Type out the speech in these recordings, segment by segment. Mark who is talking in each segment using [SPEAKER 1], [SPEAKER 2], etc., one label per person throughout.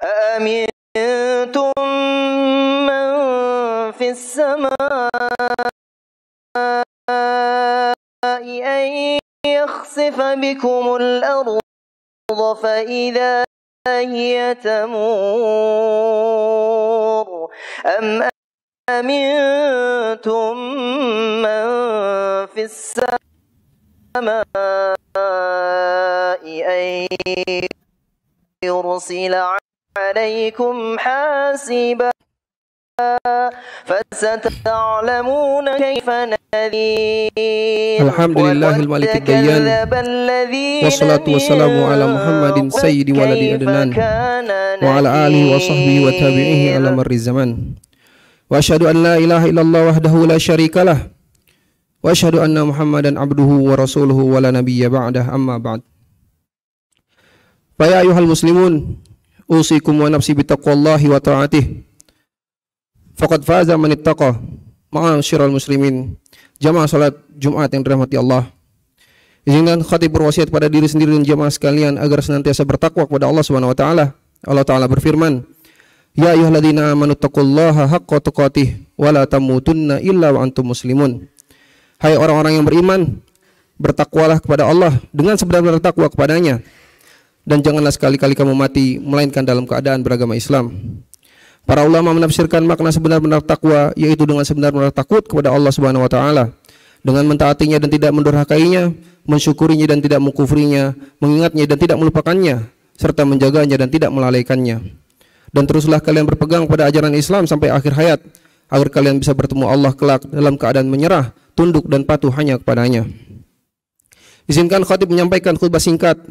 [SPEAKER 1] أأمنتم من في السماء أن يخسف بكم الأرض فإذا هي تمور أم أمنتم من في السماء أن يرسل عليكم حاسبا فستعلمون كيف نذير
[SPEAKER 2] Alhamdulillahil malikid dayyan wassalatu wassalamu ala Muhammadin sayyidi waladi adnan wa ala alihi wa sahbihi wa tabi'ihi ala marri zaman. Wa asyhadu an la ilaha illallah wahdahu la syarikalah wa asyhadu anna Muhammadan abduhu wa rasuluhu wa la nabiyya ba'dah, amma ba'd. Fa ya ayyuhal muslimun, usikum wa nafsi bittaqwallahi wa ta'atih. Faqad faza man ittaqa. Ma'asyiral muslimin, jamaah salat Jumat yang dirahmati Allah. Izinkan khatib berwasiat pada diri sendiri dan jamaah sekalian agar senantiasa bertakwa kepada Allah Subhanahu wa taala. Allah taala berfirman, "Ya ayyuhalladzina amanu taqullaha haqqa tuqatih wa la tamutunna illa wa antum muslimun." Hai orang-orang yang beriman, bertakwalah kepada Allah dengan sebenar-benar takwa kepadanya, dan janganlah sekali-kali kamu mati melainkan dalam keadaan beragama Islam. Para ulama menafsirkan makna sebenar-benar takwa yaitu dengan sebenar-benar takut kepada Allah Subhanahu wa taala, dengan mentaatinya dan tidak mendurhakainya, mensyukurinya dan tidak mengkufrinya, mengingatnya dan tidak melupakannya, serta menjaganya dan tidak melalaikannya. Dan teruslah kalian berpegang pada ajaran Islam sampai akhir hayat, agar kalian bisa bertemu Allah kelak dalam keadaan menyerah, tunduk dan patuh hanya kepadanya. Izinkan khatib menyampaikan khutbah singkat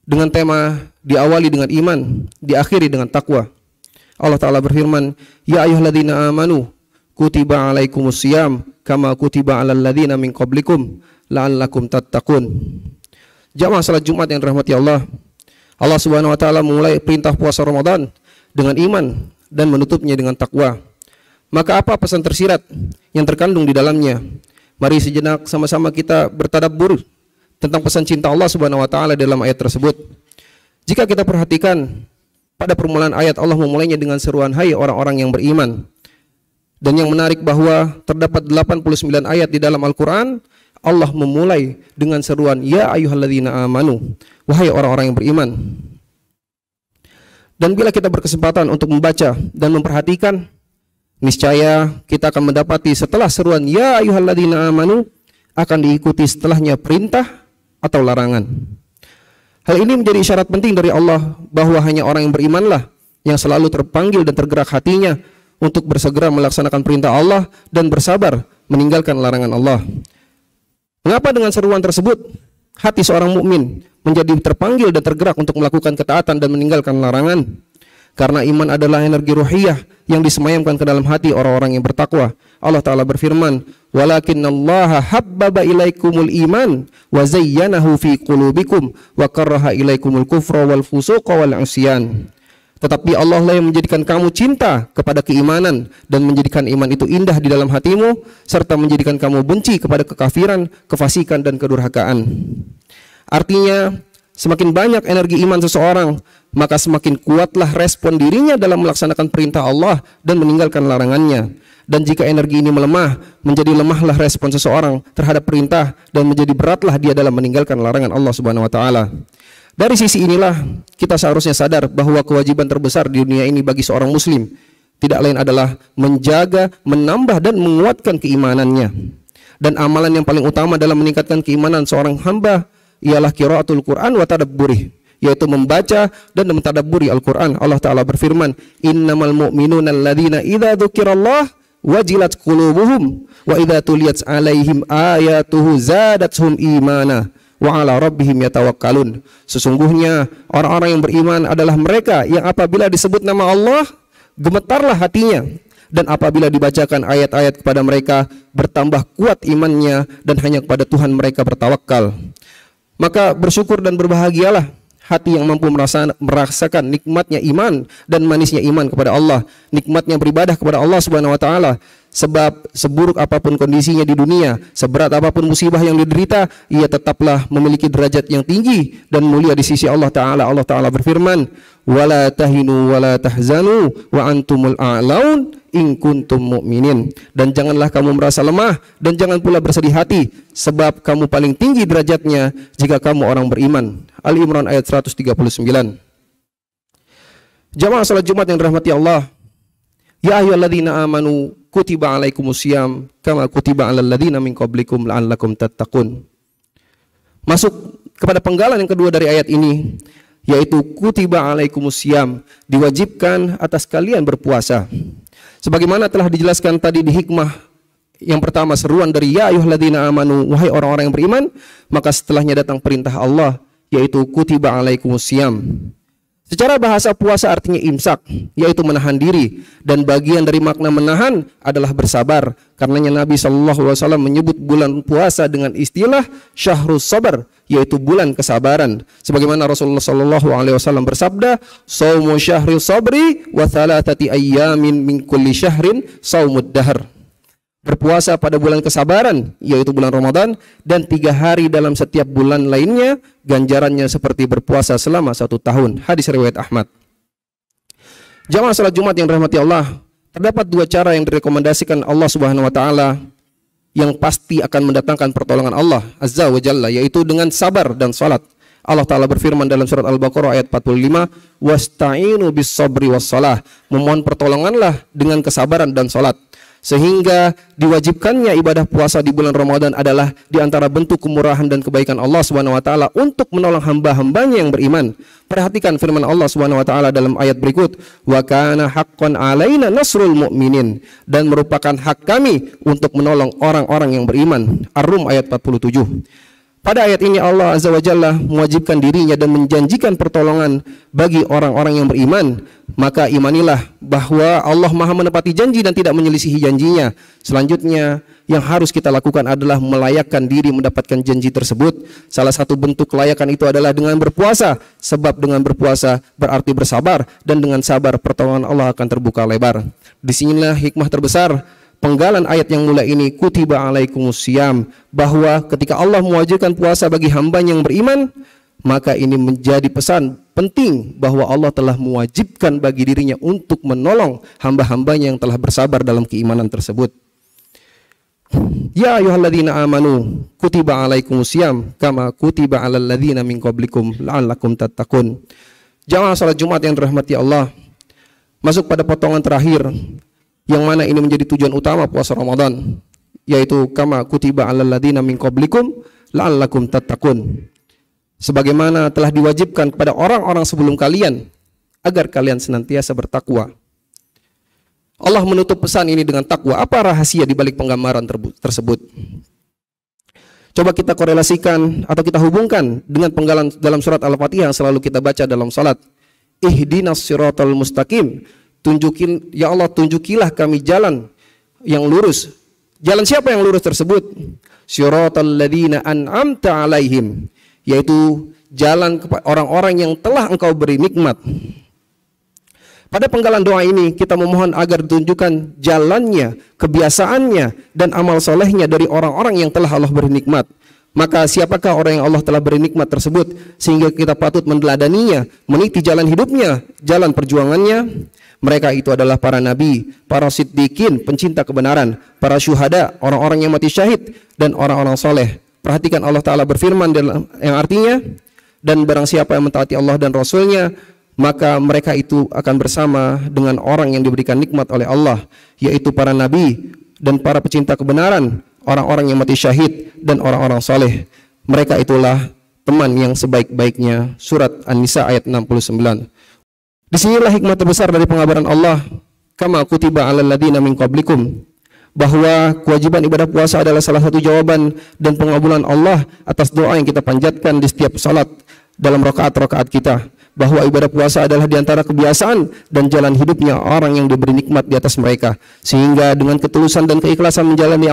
[SPEAKER 2] dengan tema diawali dengan iman, diakhiri dengan takwa. Allah Ta'ala berfirman, "Ya ayyuhalladzina amanu kutiba alaikumusiyam kama kutiba alal ladzina min qablikum la'allakum tattaqun." Jamaah salat Jumat yang dirahmati Allah, Allah Subhanahu wa taala memulai perintah puasa Ramadan dengan iman dan menutupnya dengan takwa. Maka apa pesan tersirat yang terkandung di dalamnya? Mari sejenak sama-sama kita bertadabbur tentang pesan cinta Allah Subhanahu wa taala dalam ayat tersebut. Jika kita perhatikan, pada permulaan ayat Allah memulainya dengan seruan hai orang-orang yang beriman. Dan yang menarik bahwa terdapat 89 ayat di dalam Al-Quran, Allah memulai dengan seruan ya ayyuhalladzina amanu, wahai orang-orang yang beriman. Dan bila kita berkesempatan untuk membaca dan memperhatikan, niscaya kita akan mendapati setelah seruan ya ayyuhalladzina amanu akan diikuti setelahnya perintah atau larangan. Hal ini menjadi isyarat penting dari Allah bahwa hanya orang yang berimanlah yang selalu terpanggil dan tergerak hatinya untuk bersegera melaksanakan perintah Allah dan bersabar meninggalkan larangan Allah. Mengapa dengan seruan tersebut hati seorang mukmin menjadi terpanggil dan tergerak untuk melakukan ketaatan dan meninggalkan larangan? Karena iman adalah energi ruhiyah yang disemayamkan ke dalam hati orang-orang yang bertakwa. Allah Ta'ala berfirman, "Walakinnallaha habbaba ilaikumul iman wa zayyanahu fi qulubikum wa karraha ilaikumul kufra wal fusuqa wal 'isyan." Tetapi Allah lah yang menjadikan kamu cinta kepada keimanan dan menjadikan iman itu indah di dalam hatimu, serta menjadikan kamu benci kepada kekafiran, kefasikan dan kedurhakaan. Artinya, semakin banyak energi iman seseorang, maka semakin kuatlah respon dirinya dalam melaksanakan perintah Allah dan meninggalkan larangannya. Dan jika energi ini melemah, menjadi lemahlah respon seseorang terhadap perintah dan menjadi beratlah dia dalam meninggalkan larangan Allah Subhanahu wa taala. Dari sisi inilah kita seharusnya sadar bahwa kewajiban terbesar di dunia ini bagi seorang muslim tidak lain adalah menjaga, menambah dan menguatkan keimanannya. Dan amalan yang paling utama dalam meningkatkan keimanan seorang hamba ialah qiraatul Quran wa tadabburih, yaitu membaca dan mentadabburi Al-Quran. Allah Ta'ala berfirman, "Innamal mu'minuna alladzina idza dzukirallah wajilat qulubuhum wa idza tuliyat 'alaihim ayatuhu zadatuhum imana wa 'ala rabbihim yatawakkalun." Sesungguhnya orang-orang yang beriman adalah mereka yang apabila disebut nama Allah gemetarlah hatinya, dan apabila dibacakan ayat-ayat kepada mereka bertambah kuat imannya dan hanya kepada Tuhan mereka bertawakal. Maka bersyukur dan berbahagialah hati yang mampu merasakan nikmatnya iman dan manisnya iman kepada Allah, nikmatnya beribadah kepada Allah Subhanahu wa taala, Sebab seburuk apapun kondisinya di dunia, seberat apapun musibah yang diderita, ia tetaplah memiliki derajat yang tinggi dan mulia di sisi Allah Ta'ala. Allah Ta'ala berfirman, "Wala tahinu wala tahzanu wa antumul a'laun in kuntum mu'minin." Dan janganlah kamu merasa lemah dan jangan pula bersedih hati, sebab kamu paling tinggi derajatnya jika kamu orang beriman. Ali Imran ayat 139. Jamaah salat Jumat yang dirahmati Allah, ya ayyuhalladzina amanu kutiba alaikumusiyam kama kutiba alal ladzina min qablikum la'allakum tattaqun. Masuk kepada penggalan yang kedua dari ayat ini, yaitu kutiba alaikumusiyam, diwajibkan atas kalian berpuasa. Sebagaimana telah dijelaskan tadi di hikmah yang pertama, seruan dari ya ayyuhalladzina amanu, wahai orang-orang yang beriman, maka setelahnya datang perintah Allah, yaitu kutiba alaikumusiyam. Secara bahasa puasa artinya imsak, yaitu menahan diri, dan bagian dari makna menahan adalah bersabar. Karenanya Nabi SAW menyebut bulan puasa dengan istilah syahrus sabar, yaitu bulan kesabaran. Sebagaimana Rasulullah SAW bersabda, "Shaumu syahri sabri wa thalathati ayyamin min kulli syahrin saumud dahr." Berpuasa pada bulan kesabaran, yaitu bulan Ramadan, dan 3 hari dalam setiap bulan lainnya, ganjarannya seperti berpuasa selama 1 tahun. Hadis riwayat Ahmad. Jamaah salat Jumat yang dirahmati Allah, terdapat 2 cara yang direkomendasikan Allah Subhanahu wa taala yang pasti akan mendatangkan pertolongan Allah Azza wa Jalla, yaitu dengan sabar dan salat. Allah Ta'ala berfirman dalam surat Al-Baqarah ayat 45, "Wasta'inu bis sabri was salah." Memohon pertolonganlah dengan kesabaran dan salat. Sehingga diwajibkannya ibadah puasa di bulan Ramadan adalah di antara bentuk kemurahan dan kebaikan Allah Subhanahu wa taala untuk menolong hamba-hambanya yang beriman. Perhatikan firman Allah Subhanahu wa taala dalam ayat berikut, "Wa kana haqqan 'alaina nasrul mu'minin." Dan merupakan hak kami untuk menolong orang-orang yang beriman. Ar-Rum ayat 47. Pada ayat ini Allah Azza wa Jalla mewajibkan dirinya dan menjanjikan pertolongan bagi orang-orang yang beriman. Maka imanilah bahwa Allah Maha menepati janji dan tidak menyelisihi janjinya. Selanjutnya yang harus kita lakukan adalah melayakkan diri mendapatkan janji tersebut. Salah satu bentuk kelayakan itu adalah dengan berpuasa, sebab dengan berpuasa berarti bersabar, dan dengan sabar pertolongan Allah akan terbuka lebar. Disinilah hikmah terbesar penggalan ayat yang mulia ini, kutiba alaikumusiyam, bahwa ketika Allah mewajibkan puasa bagi hamba yang beriman, maka ini menjadi pesan penting bahwa Allah telah mewajibkan bagi dirinya untuk menolong hamba-hambanya yang telah bersabar dalam keimanan tersebut. Ya ayyuhalladzina amanu kutiba alaikumusiyam kama kutiba alal ladzina min qablikum la'allakum tattaqun. Jamaah salat Jumat yang dirahmati Allah, masuk pada potongan terakhir yang mana ini menjadi tujuan utama puasa Ramadan, yaitu kama kutiba alal ladzina min qablikum la'allakum tattaqun. Sebagaimana telah diwajibkan kepada orang-orang sebelum kalian agar kalian senantiasa bertakwa. Allah menutup pesan ini dengan takwa. Apa rahasia di balik penggambaran tersebut? Coba kita korelasikan atau kita hubungkan dengan penggalan dalam surat Al-Fatihah yang selalu kita baca dalam salat. Ihdinas siratal mustaqim. Tunjukin, ya Allah, tunjukilah kami jalan yang lurus. Jalan siapa yang lurus tersebut? Siratal ladzina an'amta alaihim, yaitu jalan kepada orang-orang yang telah Engkau beri nikmat. Pada penggalan doa ini kita memohon agar ditunjukkan jalannya, kebiasaannya, dan amal solehnya dari orang-orang yang telah Allah beri nikmat. Maka siapakah orang yang Allah telah beri nikmat tersebut sehingga kita patut meneladaninya, meniti jalan hidupnya, jalan perjuangannya? Mereka itu adalah para nabi, para siddiqin, pencinta kebenaran, para syuhada, orang-orang yang mati syahid, dan orang-orang soleh. Perhatikan Allah Ta'ala berfirman yang artinya, dan barang siapa yang mentaati Allah dan Rasulnya, maka mereka itu akan bersama dengan orang yang diberikan nikmat oleh Allah, yaitu para nabi dan para pecinta kebenaran, orang-orang yang mati syahid, dan orang-orang soleh. Mereka itulah teman yang sebaik-baiknya. Surat An-Nisa ayat 69. Disinilah hikmah terbesar dari pengabaran Allah, kama kutiba alal ladzina min qablikum, bahwa kewajiban ibadah puasa adalah salah satu jawaban dan pengabulan Allah atas doa yang kita panjatkan di setiap salat dalam rakaat-rakaat kita, bahwa ibadah puasa adalah diantara kebiasaan dan jalan hidupnya orang yang diberi nikmat di atas mereka. Sehingga dengan ketulusan dan keikhlasan menjalani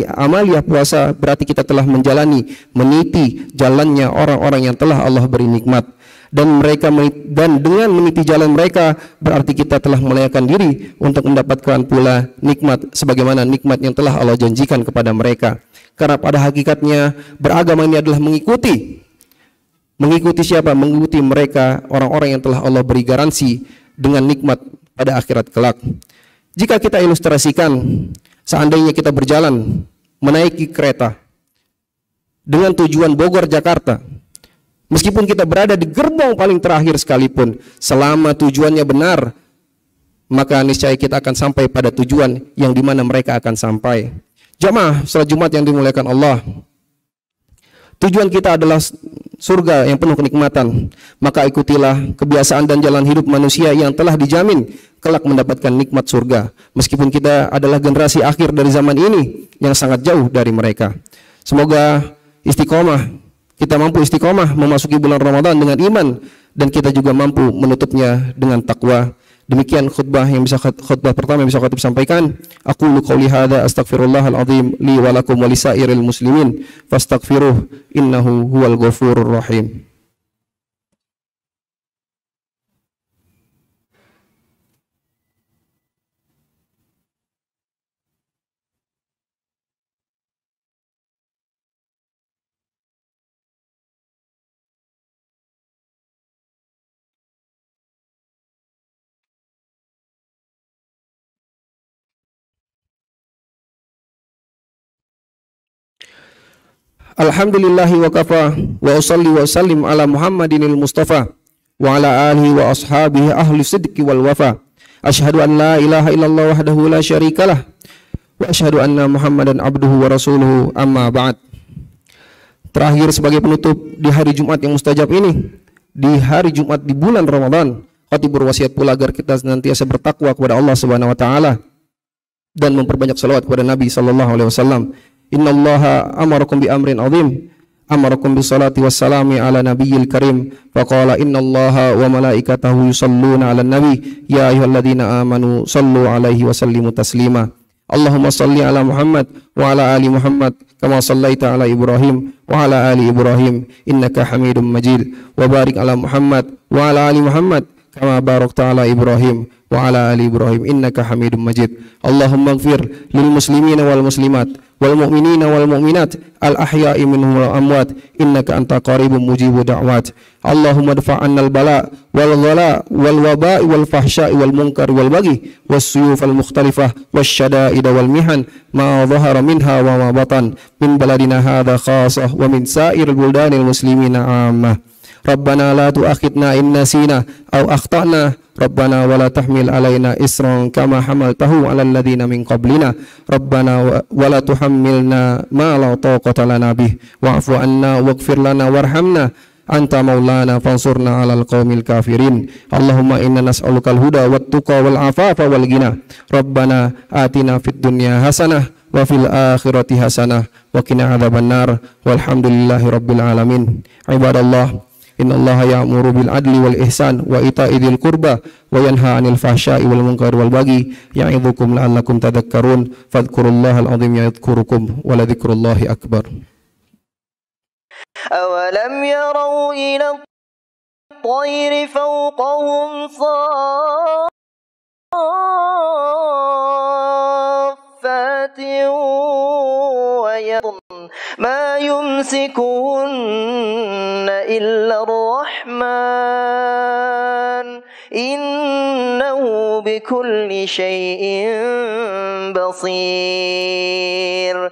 [SPEAKER 2] amaliyah puasa, berarti kita telah meniti jalannya orang-orang yang telah Allah beri nikmat. dan dengan meniti jalan mereka berarti kita telah melayakan diri untuk mendapatkan pula nikmat sebagaimana nikmat yang telah Allah janjikan kepada mereka. Karena pada hakikatnya beragama ini adalah mengikuti siapa? Mengikuti mereka, orang-orang yang telah Allah beri garansi dengan nikmat pada akhirat kelak. Jika kita ilustrasikan, seandainya kita berjalan menaiki kereta dengan tujuan Bogor Jakarta, meskipun kita berada di gerbong paling terakhir sekalipun, selama tujuannya benar, maka niscaya kita akan sampai pada tujuan yang dimana mereka akan sampai. Jamaah salat Jumat yang dimuliakan Allah, tujuan kita adalah surga yang penuh kenikmatan. Maka ikutilah kebiasaan dan jalan hidup manusia yang telah dijamin kelak mendapatkan nikmat surga. Meskipun kita adalah generasi akhir dari zaman ini yang sangat jauh dari mereka. Semoga kita mampu istiqomah memasuki bulan Ramadan dengan iman, dan kita juga mampu menutupnya dengan takwa. Demikian khutbah pertama yang bisa khatib sampaikan. Aqulu qouli hadza astaghfirullahal azim li wa lakum wa lisairil muslimin fastaghfiruh innahu huwal ghafurur rahim. Alhamdulillahi wa kafa wa usalli wa sallim ala Muhammadinil Mustafa wa ala alihi wa ashabihi ahli sidqi wal wafa. Asyhadu an la ilaha illallah wahdahu la syarikalah wa asyhadu anna Muhammadan abduhu wa rasuluhu, amma ba'd. Terakhir sebagai penutup di hari Jumat yang mustajab ini, di hari Jumat di bulan Ramadan, khatib berwasiat pula agar kita senantiasa bertakwa kepada Allah Subhanahu wa taala dan memperbanyak salawat kepada Nabi sallallahu alaihi wasallam. Innallaha amarakum bi amrin azim, amarakum bis salati wassalami ala nabiyil karim, faqala innallaha wa malaikatahu yusalluna ala nabi ya ayyuhalladzina amanu sallu alaihi wa sallimu taslima. Allahumma salli ala Muhammad wa ala ali Muhammad kama sallaita ala Ibrahim wa ala ali Ibrahim innaka Hamidum Majid, wa barik ala Muhammad wa ala ali Muhammad kama barakta ala Ibrahim wa ala ali Ibrahim innaka Hamidum Majid. Allahumma ighfir lil muslimina wal muslimat wal mu'minina wal mu'minat al ahya'i minhum wal amwat innaka anta qaribun mujibud da'wat. Allahumma dfa' 'annal bala wal ghala wal waba'i wal fahsya'i wal munkar wal baghi was suyuf al mukhtalifah wasyada'id wal mihan ma dhahara minha wa ma batan min baladina hadha khassah wa min sa'iril buldanil muslimina 'ammah. Rabbana la tu'akhidna in nasina aw akhtana Rabbana wa la tahmil alaina isran kama hamaltahu ala alladhina min qablina Rabbana wa la tuhammilna ma la taqata lana bih wa'fu anna waghfir lana warhamna anta maulana fansurna alal qaumil kafirin. Allahumma inna nas'alukal huda wat tuqa wal afafa wal ghina. Rabbana atina fid dunya hasanah wa fil akhirati hasanah wa qina adzabannar walhamdulillahi rabbil alamin. Ibadallah, innallaha ya'muru bil adli wal ihsan wa ita'i dzil qurba wa yanha 'anil fahsya'i wal munkari wal baghi ya'idzukum la'allakum tadhakkarun fadhkurullahal 'azim yadhkurukum wa ladhikrullahi akbar.
[SPEAKER 1] أولم يروا إلى الطير فوقهم صافات ويقظن ما يمسكهن إلا الرحمن إنه بكل شيء بصير.